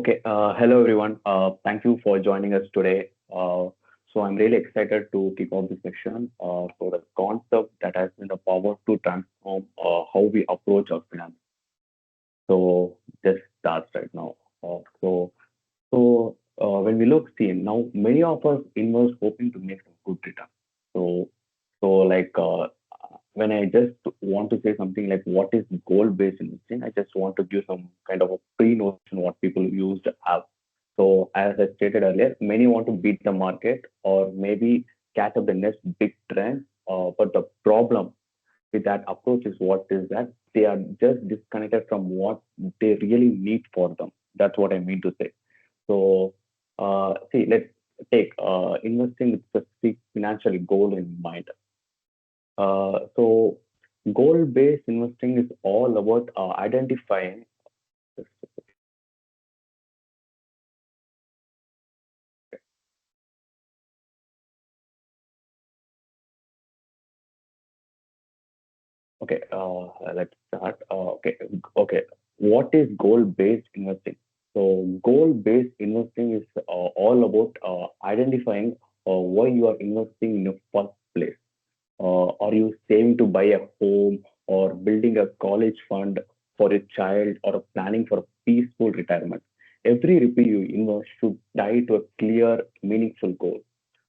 Hello everyone. Thank you for joining us today. So I'm really excited to kick off this section. So the concept that has been the power to transform how we approach our finance. So this starts right now. When we look, see now many of us invest hoping to make some good return. So so when I just want to say something like what is goal-based investing, I just want to give some kind of a pre-notion what people used to have. So as I stated earlier, many want to beat the market or maybe catch up the next big trend. But the problem with that approach is what is that they are just disconnected from what they really need for them. That's what I mean to say. So see, let's take investing with specific financial goal in mind. So goal-based investing is all about identifying. Okay, let's start. What is goal-based investing? So goal-based investing is all about identifying why you are investing in the first place. Are you saving to buy a home or building a college fund for a child or planning for a peaceful retirement? Every rupee you invest should tie to a clear, meaningful goal.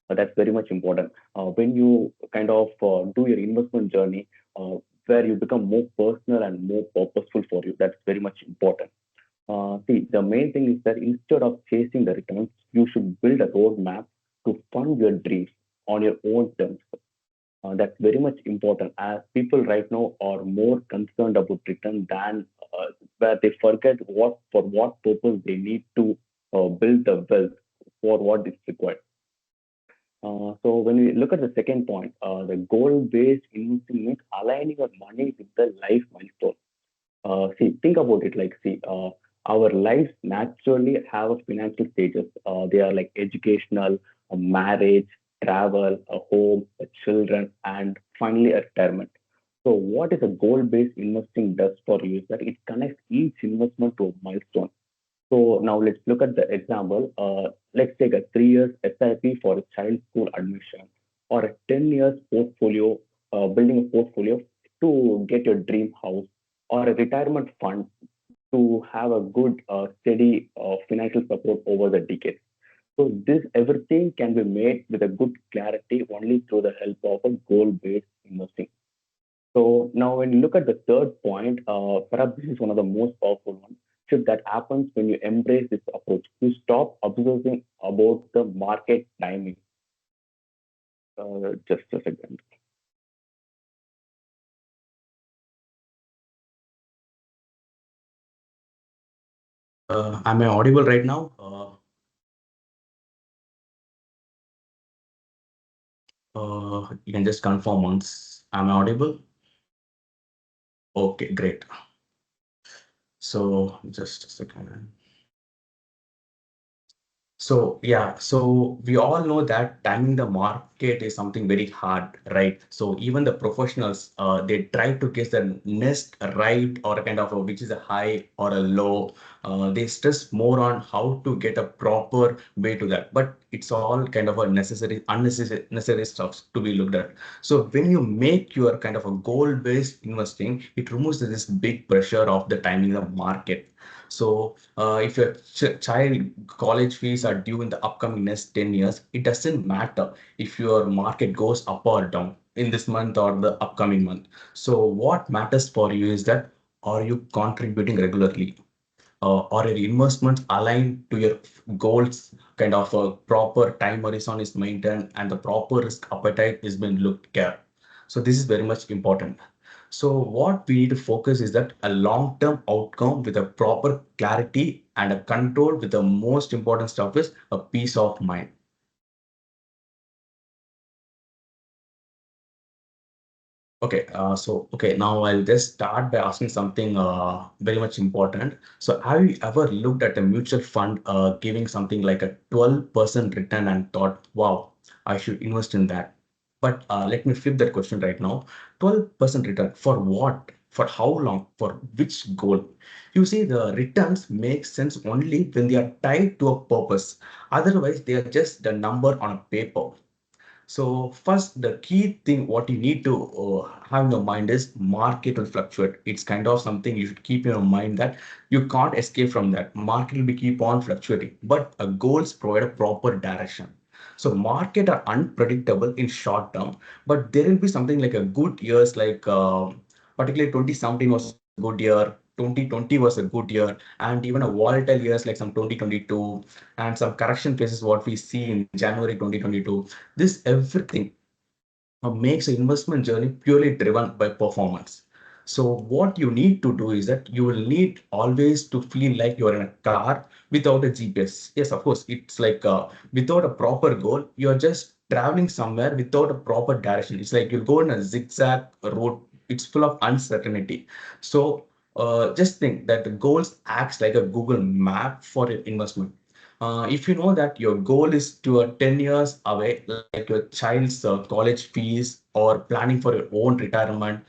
That's very much important. When you kind of do your investment journey, where you become more personal and more purposeful for you, that's very much important. See, the main thing is that instead of chasing the returns, you should build a roadmap to fund your dreams on your own terms. That's very much important as people right now are more concerned about return than where they forget what for what purpose they need to build the wealth for what is required. So when we look at the second point, the goal-based investing means aligning your money with the life milestone. See, think about it like, see, our lives naturally have a financial stages. They are like educational, a marriage, travel, a home, a children, and finally a retirement. So what is a goal-based investing does for you is that it connects each investment to a milestone. So now let's look at the example. Let's take a 3 years SIP for a child school admission or a 10 years portfolio, building a portfolio to get your dream house or a retirement fund to have a good, steady financial support over the decades. So this everything can be made with a good clarity only through the help of a goal-based investing. So now when you look at the third point, perhaps this is one of the most powerful ones. Shift that happens when you embrace this approach. You stop obsessing about the market timing. Just a second. Am I audible right now? You can just confirm once. Am I audible? Okay, great. So just a second. So yeah, so we all know that timing the market is something very hard, right? So even the professionals, they try to guess the next right or kind of which is a high or a low. They stress more on how to get a proper way to that, but it's all kind of a unnecessary stuff to be looked at. So when you make your kind of a goal-based investing, it removes this big pressure of the timing of market. So if your child college fees are due in the upcoming next 10 years, it doesn't matter if your market goes up or down in this month or the upcoming month. So what matters for you is that are you contributing regularly? Or your investments aligned to your goals, kind of a proper time horizon is maintained and the proper risk appetite is being looked care. So this is very much important. So what we need to focus is that a long-term outcome with a proper clarity and a control with the most important stuff is a peace of mind. Okay, now I'll just start by asking something very much important. So have you ever looked at a mutual fund giving something like a 12% return and thought, wow, I should invest in that? But let me flip that question right now. 12% return for what? For how long? For which goal? You see, the returns make sense only when they are tied to a purpose. Otherwise, they are just the number on a paper. So first, the key thing what you need to have in your mind is market will fluctuate. It's kind of something you should keep in your mind that you can't escape from that. Market will be keep on fluctuating, but goals provide a proper direction. So market are unpredictable in short term, but there will be something like a good years like particularly 2017 was a good year, 2020 was a good year, and even a volatile years like some 2022 and some correction phases what we see in January 2022. This everything makes an investment journey purely driven by performance. So what you need to do is that you will need always to feel like you're in a car without a GPS. Yes, of course, it's like without a proper goal, you're just traveling somewhere without a proper direction. It's like you go in a zigzag road. It's full of uncertainty. So just think that the goals acts like a Google map for your investment. If you know that your goal is to 10 years away, like your child's college fees or planning for your own retirement,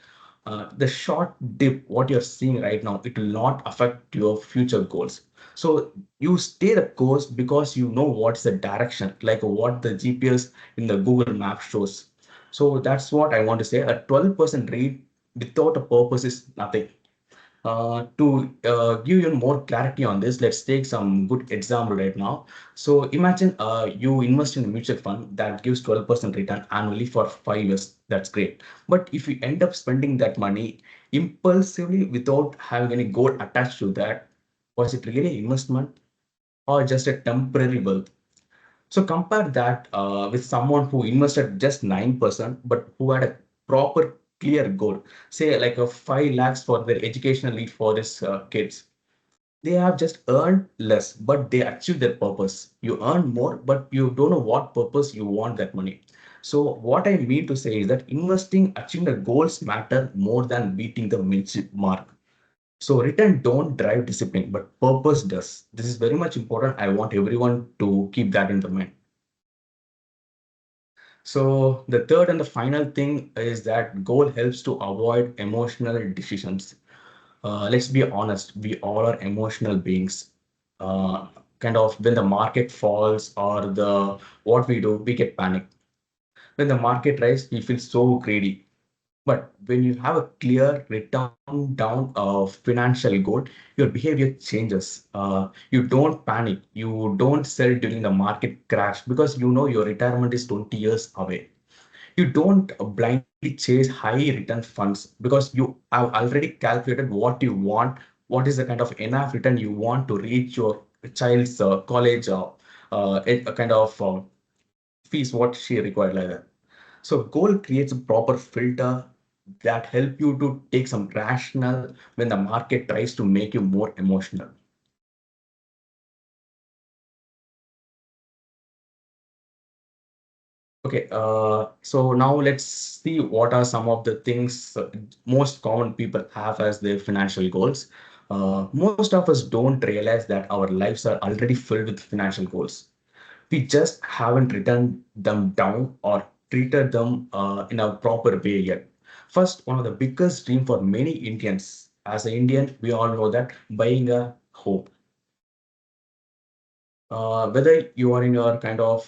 the short dip, what you're seeing right now, it will not affect your future goals. So you stay the course because you know what's the direction, like what the GPS in the Google map shows. So that's what I want to say. A 12% rate without a purpose is nothing. To give you more clarity on this, let's take some good example right now. So imagine you invest in a mutual fund that gives 12% return annually for 5 years. That's great. But if you end up spending that money impulsively without having any goal attached to that, was it really investment or just a temporary wealth? So compare that with someone who invested just 9%, but who had a proper clear goal, say like a 5 lakhs for their educational need for his kids. They have just earned less, but they achieved their purpose. You earn more, but you don't know what purpose you want that money. So what I mean to say is that investing, achieving the goals matter more than beating the mark. So return don't drive discipline, but purpose does. This is very much important. I want everyone to keep that in the mind. So the third and the final thing is that goal helps to avoid emotional decisions. Let's be honest, we all are emotional beings. Kind of when the market falls or the what we do, we get panic. When the market rises, we feel so greedy. But when you have a clear return down of financial goal, your behavior changes. You don't panic. You don't sell during the market crash because you know your retirement is 20 years away. You don't blindly chase high return funds because you have already calculated what you want, what is the kind of enough return you want to reach your child's college a kind of fees what she required like that. So goal creates a proper filter that help you to take some rational when the market tries to make you more emotional. Okay, so now let's see what are some of the things most common people have as their financial goals. Most of us don't realize that our lives are already filled with financial goals. We just haven't written them down or treated them in a proper way yet. First, one of the biggest dream for many Indians, as an Indian, we all know that buying a home. Whether you are in your kind of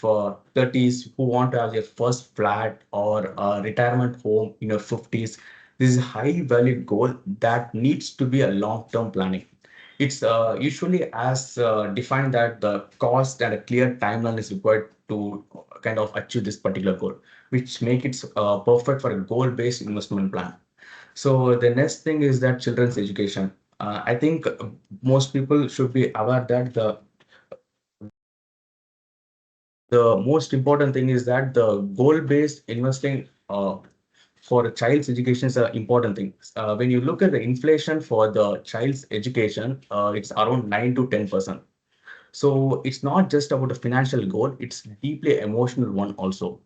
30s who want to have your first flat or a retirement home in your 50s, this is a high value goal that needs to be a long-term planning. It's usually as defined that the cost and a clear timeline is required to kind of achieve this particular goal, which make it perfect for a goal-based investment plan. So the next thing is that children's education. I think most people should be aware that the most important thing is that the goal-based investing for a child's education is an important thing. When you look at the inflation for the child's education, it's around 9 to 10%. So it's not just about a financial goal, it's deeply emotional one also.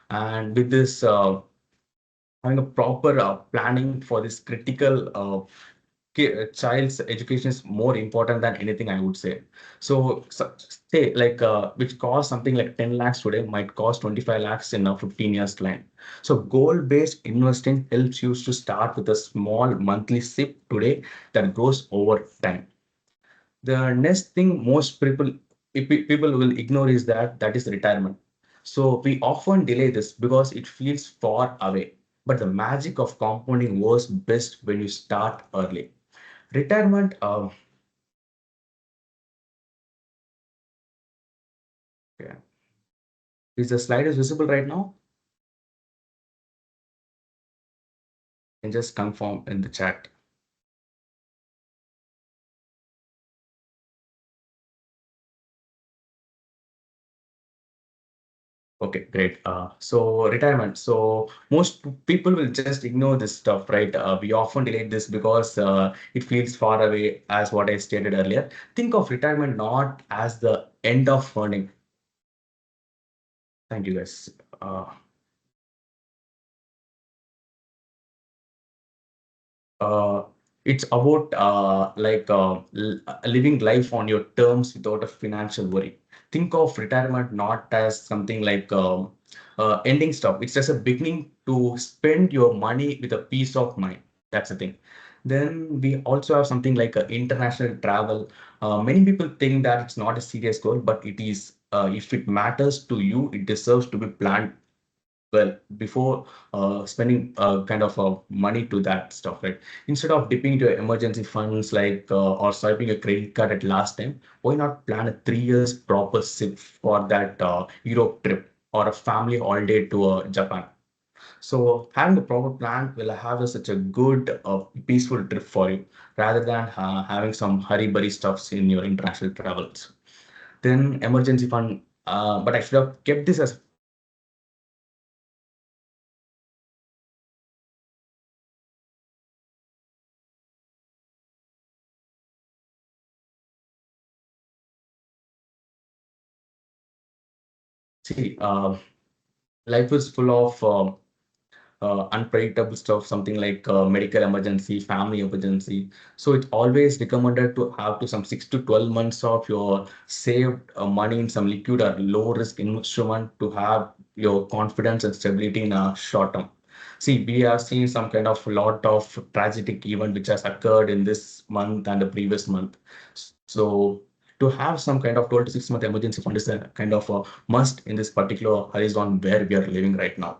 And with this having a proper planning for this critical child's education is more important than anything, I would say. So say like which cost something like 10 lakhs today might cost 25 lakhs in a 15 years line. So goal-based investing helps you to start with a small monthly SIP today that grows over time. The next thing most people will ignore is that is retirement. So we often delay this because it feels far away. But the magic of compounding works best when you start early. Retirement, yeah. Is the slide is visible right now? And just confirm in the chat. Okay, great. So retirement. So most people will just ignore this stuff, right? We often delay this because it feels far away, as what I stated earlier. Think of retirement not as the end of earning. Thank you, guys. Uh, it's about living life on your terms without a financial worry. Think of retirement not as something like ending stuff. It's just a beginning to spend your money with a peace of mind. That's the thing. Then we also have something like international travel. Many people think that it's not a serious goal, but it is. If it matters to you, it deserves to be planned well before spending kind of money to that stuff, right? Instead of dipping into emergency funds like or swiping a credit card at last time, why not plan a 3 years proper SIP for that Europe trip or a family holiday to Japan? So having a proper plan will have such a good peaceful trip for you rather than having some hurry-burry stuffs in your international travels. Then emergency fund, but I should have kept this as see life is full of unpredictable stuff, something like medical emergency, family emergency. So it's always recommended to have to some 6 to 12 months of your saved money in some liquid or low risk instrument to have your confidence and stability in a short term. See, we have seen some kind of lot of tragic event which has occurred in this month and the previous month. So to have some kind of 12 to 6 month emergency fund is a kind of a must in this particular horizon where we are living right now.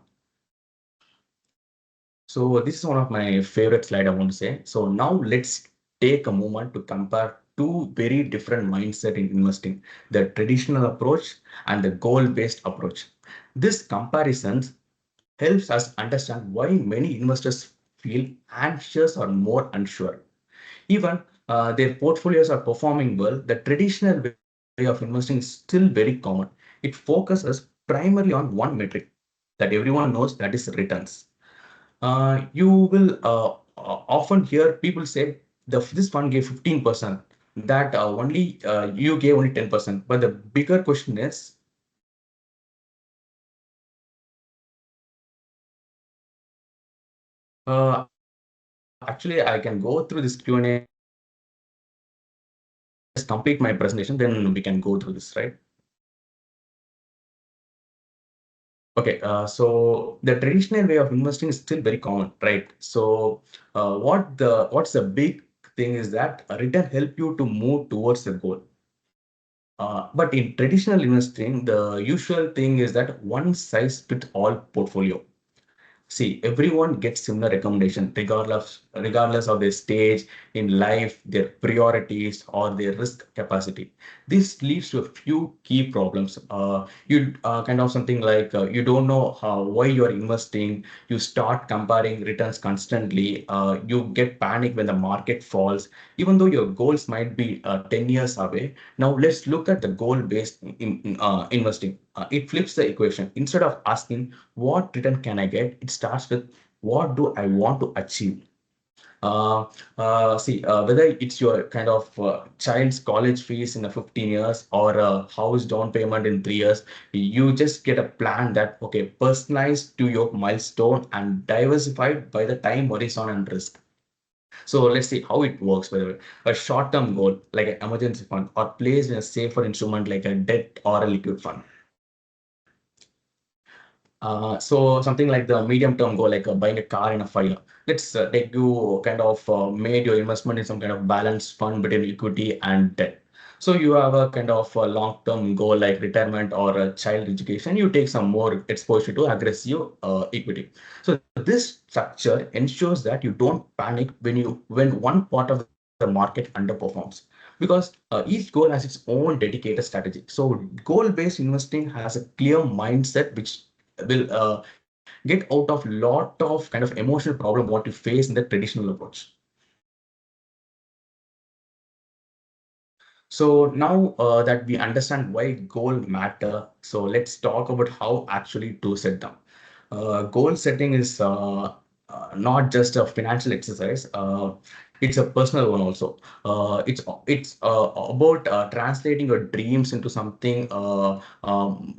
So this is one of my favorite slide I want to say. So now let's take a moment to compare two very different mindset in investing, the traditional approach and the goal-based approach. This comparison helps us understand why many investors feel anxious or more unsure. Even their portfolios are performing well, the traditional way of investing is still very common. It focuses primarily on one metric that everyone knows, that is returns. You will often hear people say this fund gave 15%, that only you gave only 10%. But the bigger question is, actually, I can go through this Q&A, just complete my presentation, then we can go through this, right? Okay, so the traditional way of investing is still very common, right? So what's the big thing is that a return help you to move towards the goal. But in traditional investing, the usual thing is that one size fits all portfolio. See, everyone gets similar recommendation regardless of their stage in life, their priorities, or their risk capacity. This leads to a few key problems. You kind of something like you don't know why you're investing. You start comparing returns constantly. You get panic when the market falls, even though your goals might be 10 years away. Now let's look at the goal-based investing. It flips the equation. Instead of asking what return can I get, it starts with what do I want to achieve. Whether it's your kind of child's college fees in a 15 years or a house down payment in 3 years, you just get a plan that, okay, personalized to your milestone and diversified by the time horizon and risk. So let's see how it works. By the way, a short-term goal like an emergency fund or placed in a safer instrument like a debt or a liquid fund. So something like the medium-term goal, like buying a car in a 5 year. Let's take you kind of made your investment in some kind of balanced fund between equity and debt. So you have a kind of a long-term goal like retirement or a child education. You take some more exposure to aggressive equity. So this structure ensures that you don't panic when one part of the market underperforms, because each goal has its own dedicated strategy. So goal-based investing has a clear mindset which will get out of lot of kind of emotional problem what you face in the traditional approach. So now that we understand why goal matter, so let's talk about how actually to set them. Goal setting is not just a financial exercise. It's a personal one also. It's about translating your dreams into something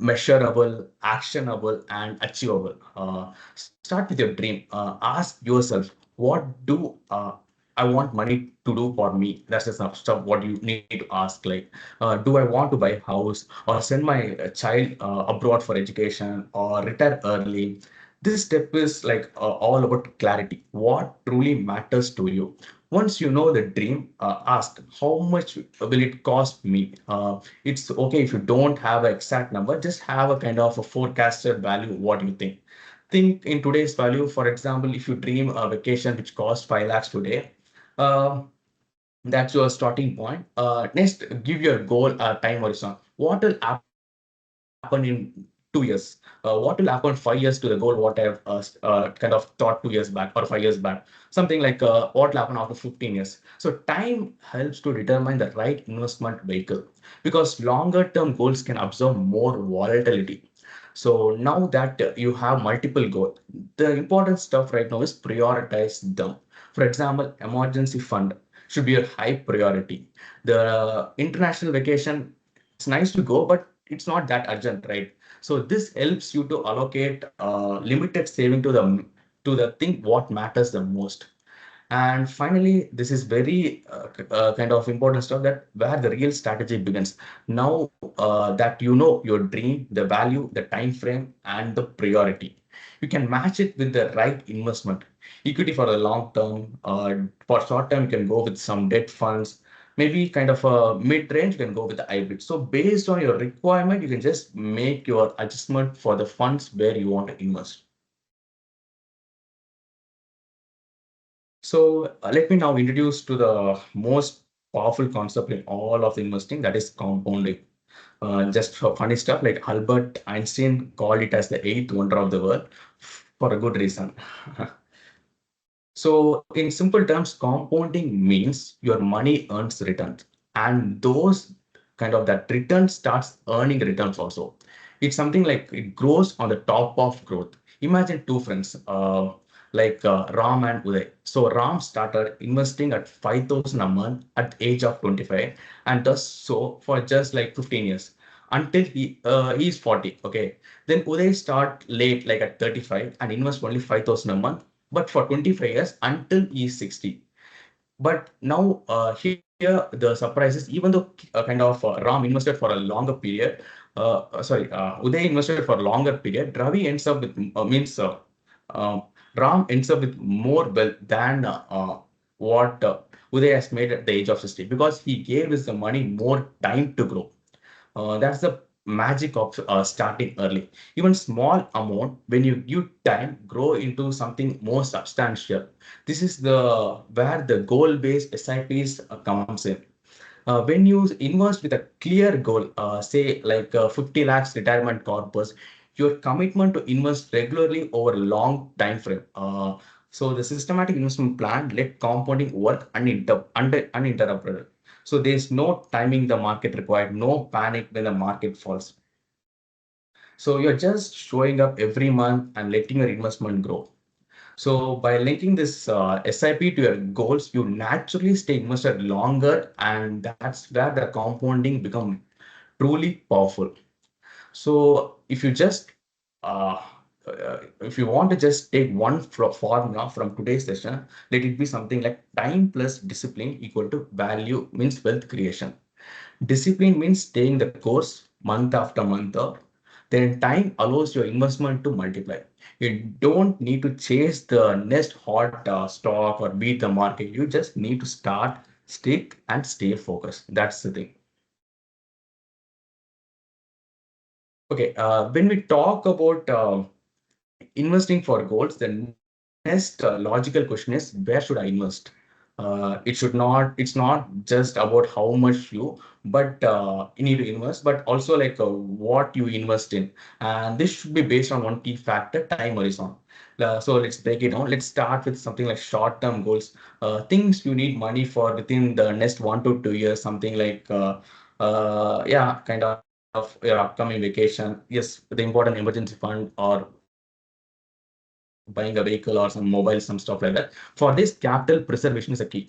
measurable, actionable, and achievable. Start with your dream. Ask yourself, what do I want money to do for me? That's the stuff what you need to ask. Like, do I want to buy a house or send my child abroad for education or retire early? This step is like all about clarity. What truly matters to you? Once you know the dream, ask how much will it cost me? It's okay if you don't have an exact number, just have a kind of a forecasted value. What do you think? Think in today's value. For example, if you dream a vacation which costs 5 lakhs today, uh, that's your starting point. Next, give your goal a time horizon. What will happen in 2 years? What will happen 5 years to the goal? What I've kind of thought 2 years back or 5 years back. Something like what will happen after 15 years. So time helps to determine the right investment vehicle, because longer term goals can absorb more volatility. So now that you have multiple goals, the important stuff right now is prioritize them. For example, emergency fund should be a high priority. The international vacation, it's nice to go, but it's not that urgent, right? So this helps you to allocate limited saving to the thing what matters the most. And finally, this is very kind of important stuff that where the real strategy begins. Now that you know your dream, the value, the time frame, and the priority, you can match it with the right investment. Equity for the long term, for short term, you can go with some debt funds. Maybe kind of a mid range, you can go with the hybrid. So based on your requirement, you can just make your adjustment for the funds where you want to invest. So let me now introduce to the most powerful concept in all of investing, that is compounding. Just for funny stuff, like Albert Einstein called it as the eighth wonder of the world for a good reason. So in simple terms, compounding means your money earns returns, and those kind of that return starts earning returns also. It's something like it grows on the top of growth. Imagine two friends, Ram and Uday. So Ram started investing at 5,000 a month at the age of 25, and does so for just like 15 years until he's 40. Okay, then Uday start late, like at 35, and invest only 5,000 a month, but for 25 years until he's 60. But now here the surprise is, even though kind of Ram invested for a longer period, Uday invested for a longer period, Ravi ends up with means uh, Ram ends up with more wealth than what Uday has made at the age of 60, because he gave his money more time to grow. That's the magic of starting early. Even small amount, when you give time, grow into something more substantial. This is the where the goal-based SIPs comes in. When you invest with a clear goal, say like 50 lakhs retirement corpus, your commitment to invest regularly over a long time frame. So the systematic investment plan let compounding work uninterrupted. So there's no timing the market required, no panic when the market falls. So you're just showing up every month and letting your investment grow. So by linking this SIP to your goals, you naturally stay invested longer, and that's where the compounding become truly powerful. So if you just uh, if you want to just take one formula from today's session, let it be something like time plus discipline equal to value means wealth creation. Discipline means staying the course month after month. Then time allows your investment to multiply. You don't need to chase the next hot stock or beat the market. You just need to start, stick, and stay focused. That's the thing. Okay, when we talk about investing for goals, the next logical question is where should I invest? It's not just about how much you need to invest, but also like what you invest in. And this should be based on one key factor, time horizon. So let's break it down. Let's start with something like short-term goals, things you need money for within the next 1 to 2 years, something like kind of your upcoming vacation. Yes, the important emergency fund or buying a vehicle or some mobile, some stuff like that. For this, capital preservation is a key.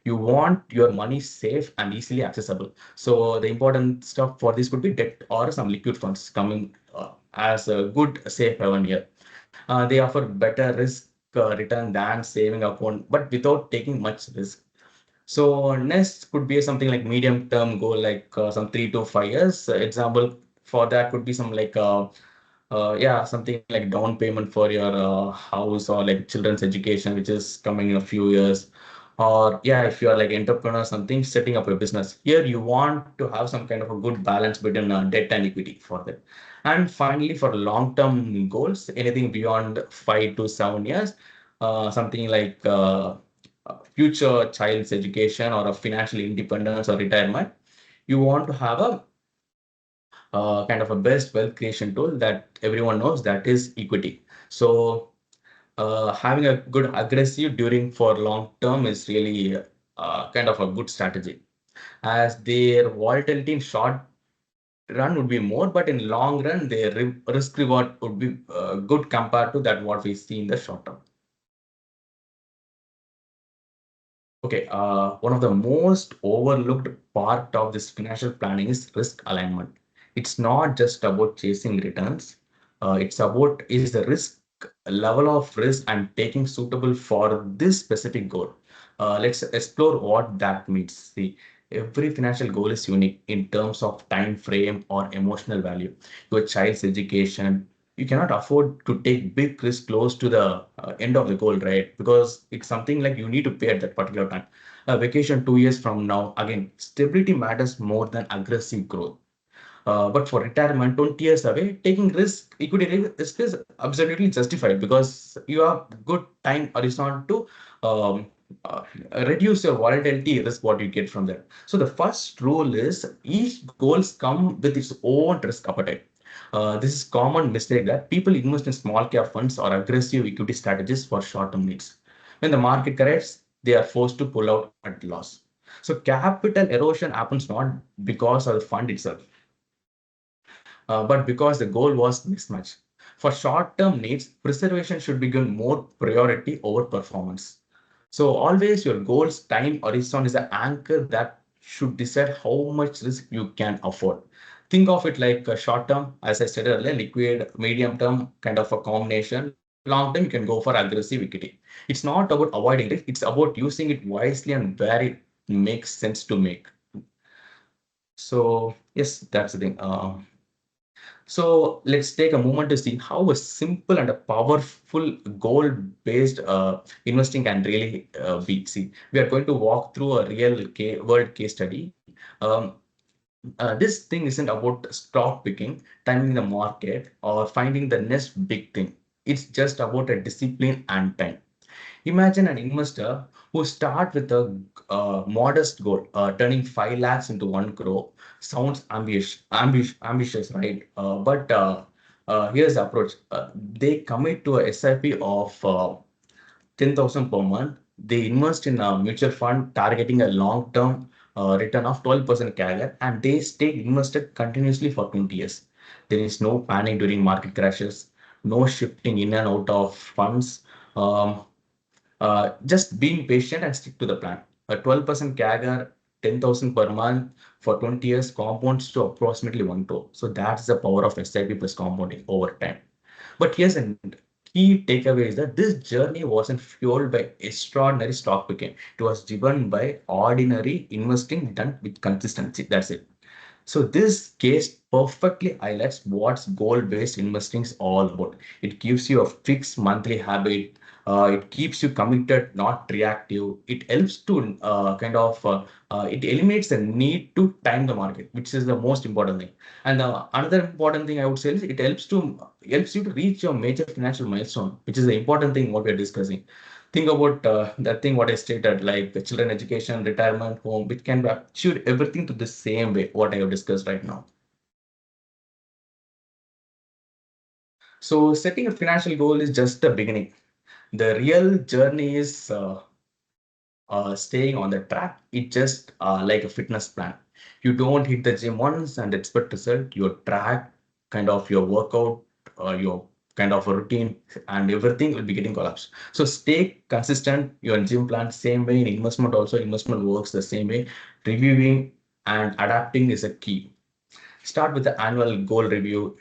You want your money safe and easily accessible. So the important stuff for this could be debt or some liquid funds coming as a good safe haven here. They offer better risk return than saving account, but without taking much risk. So next could be something like medium term goal, like some 3 to 5 years. Example for that could be some like something like down payment for your house or like children's education, which is coming in a few years. Or yeah, if you are like entrepreneur or something, setting up a business. Here you want to have some kind of a good balance between debt and equity for that. And finally, for long-term goals, anything beyond 5 to 7 years, something like future child's education or a financial independence or retirement, you want to have a kind of a best wealth creation tool that everyone knows, that is equity. So having a good aggressive during for long term is really kind of a good strategy, as their volatility in short run would be more, but in long run their risk reward would be good compared to that what we see in the short term. Okay, one of the most overlooked part of this financial planning is risk alignment. It's not just about chasing returns. It's about is the risk level of risk I'm taking suitable for this specific goal. Let's explore what that means. See, every financial goal is unique in terms of time frame or emotional value. Your child's education, you cannot afford to take big risk close to the end of the goal, right? Because it's something like you need to pay at that particular time. A vacation 2 years from now, again, stability matters more than aggressive growth. But for retirement, 20 years away, taking risk, equity risk is absolutely justified because you have good time horizon to um, uh, reduce your volatility risk, what you get from there. So the first rule is each goals come with its own risk appetite. This is common mistake that people invest in small cap funds or aggressive equity strategies for short-term needs. When the market corrects, they are forced to pull out at loss. So capital erosion happens not because of the fund itself, but because the goal was mismatched. For short-term needs, preservation should be given more priority over performance. So always your goals, time horizon is an anchor that should decide how much risk you can afford. Think of it like a short term, as I said earlier, liquid, medium term, kind of a combination. Long term, you can go for aggressive equity. It's not about avoiding risk, it's about using it wisely and where it makes sense to make. So yes, that's the thing. So let's take a moment to see how a simple and a powerful goal-based investing can really be. See, we are going to walk through a real world case study. This thing isn't about stock picking, timing the market, or finding the next big thing. It's just about a discipline and time. Imagine an investor who start with a modest goal, turning 5 lakhs into 1 crore. Sounds ambitious, right? But here's the approach. They commit to a SIP of 10,000 per month. They invest in a mutual fund targeting a long-term return of 12% CAGR, and they stay invested continuously for 20 years. There is no panic during market crashes, no shifting in and out of funds. Um, just being patient and stick to the plan. A 12% CAGR, 10,000 per month for 20 years compounds to approximately 1 crore. So that's the power of SIP plus compounding over time. But here's a key takeaway is that this journey wasn't fueled by extraordinary stock picking. It was driven by ordinary investing done with consistency. That's it. So this case perfectly highlights what goal-based investing is all about. It gives you a fixed monthly habit. It keeps you committed, not reactive. It helps to it eliminates the need to time the market, which is the most important thing. And another important thing I would say is it helps you to reach your major financial milestone, which is the important thing what we are discussing. Think about that thing what I stated, like the children education, retirement, home, which can be achieved everything to the same way what I have discussed right now. So setting a financial goal is just the beginning. The real journey is staying on the track. It's just like a fitness plan. You don't hit the gym once and expect result. Your track, kind of your workout, your kind of a routine, and everything will be getting collapsed. So stay consistent. Your gym plan same way in investment also. Investment works the same way. Reviewing and adapting is a key. Start with the annual goal review.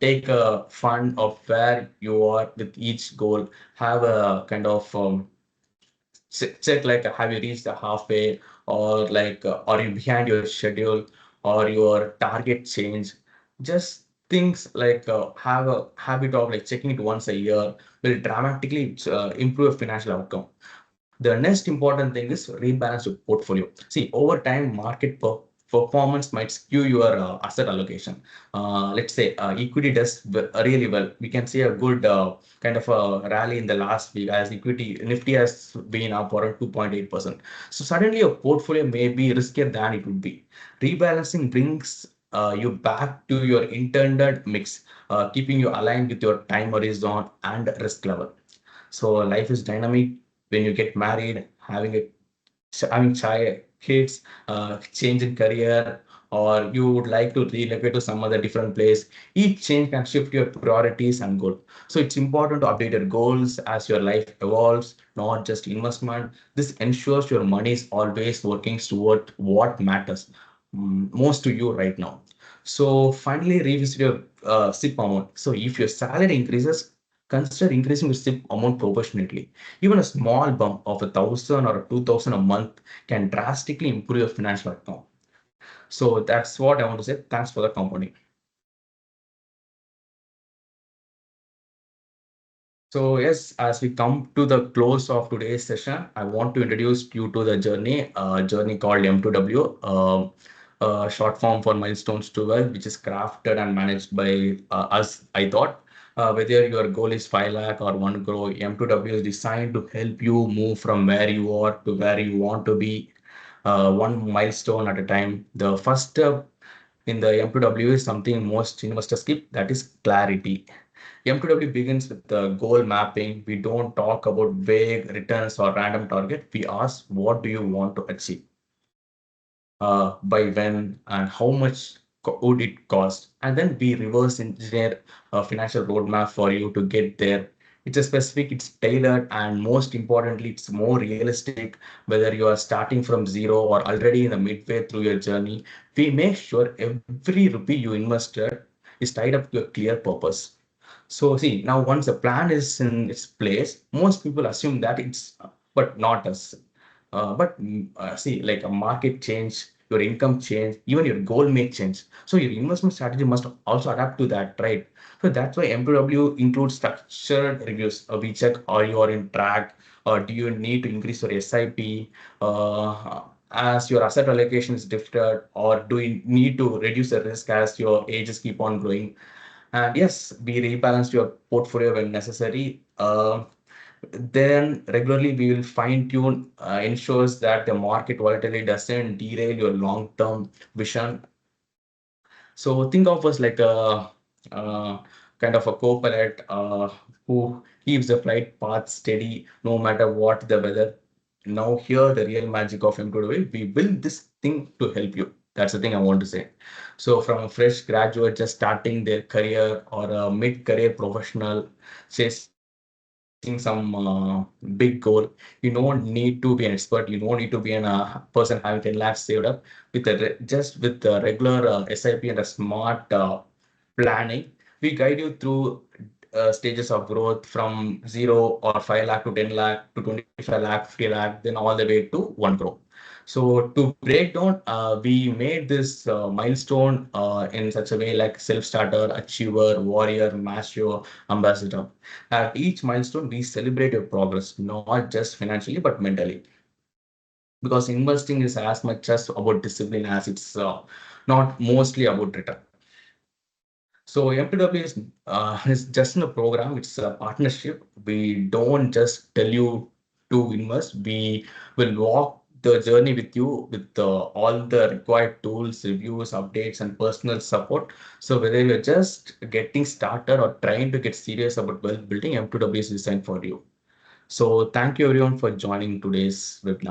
Take a fund of where you are with each goal. Have a kind of check like have you reached the halfway, or like are you behind your schedule, or your target change. Just things like have a habit of like checking it once a year will dramatically improve financial outcome. The next important thing is rebalance your portfolio. See, over time, performance might skew your asset allocation. Let's say equity does really well. We can see a good kind of a rally in the last week as equity Nifty has been up around 2.8%. So suddenly your portfolio may be riskier than it would be. Rebalancing brings you back to your intended mix, keeping you aligned with your time horizon and risk level. So life is dynamic. When you get married, having child, kids, change in career, or you would like to relocate to some other different place, each change can shift your priorities and goal. So it's important to update your goals as your life evolves, not just investment. This ensures your money is always working toward what matters most to you right now. So finally, revisit your SIP amount. So if your salary increases, consider increasing your SIP amount proportionately. Even a small bump of 1,000 or 2,000 a month can drastically improve your financial outcome. So that's what I want to say. Thanks for the compounding. So yes, as we come to the close of today's session, I want to introduce you to the journey called M2W, short form for Milestones to Wealth, which is crafted and managed by us. I thought, whether your goal is 5 lakh or 1 crore, M2W is designed to help you move from where you are to where you want to be, one milestone at a time. The first step in the M2W is something most investors skip, that is clarity. M2W begins with the goal mapping. We don't talk about vague returns or random target. We ask, what do you want to achieve? By when and how much would it cost? And then we reverse engineer a financial roadmap for you to get there. It's a specific, it's tailored, and most importantly, it's more realistic. Whether you are starting from zero or already in the midway through your journey, we make sure every rupee you invested is tied up to a clear purpose. So see, now once the plan is in its place, most people assume that it's, but not us. See, like a market change, your income change, even your goal may change. So your investment strategy must also adapt to that, right? So that's why MPW includes structured reviews. We check, are you are in track, or do you need to increase your SIP? As your asset allocation is different, or do you need to reduce the risk as your ages keep on growing? And yes, we rebalance your portfolio when necessary. Then regularly we will fine tune, ensures that the market volatility doesn't derail your long term vision. So think of us like a kind of a co-pilot who keeps the flight path steady no matter what the weather. Now here the real magic of M2W, we build this thing to help you. That's the thing I want to say. So from a fresh graduate just starting their career, or a mid-career professional chasing some big goal, you don't need to be an expert. You don't need to be a person having 10 lakhs saved up. Just with the regular SIP and a smart planning, we guide you through stages of growth from 0 or 5 lakh to 10 lakh to 25 lakh, 50 lakh, then all the way to 1 crore. So to break down, we made this milestone in such a way like self-starter, achiever, warrior, master, ambassador. At each milestone, we celebrate your progress, not just financially, but mentally. Because investing is as much as about discipline as it's not mostly about return. So MTW is just in a program. It's a partnership. We don't just tell you to invest. We will walk the journey with you with all the required tools, reviews, updates, and personal support. So whether you're just getting started or trying to get serious about wealth building, M2W is designed for you. So thank you everyone for joining today's webinar.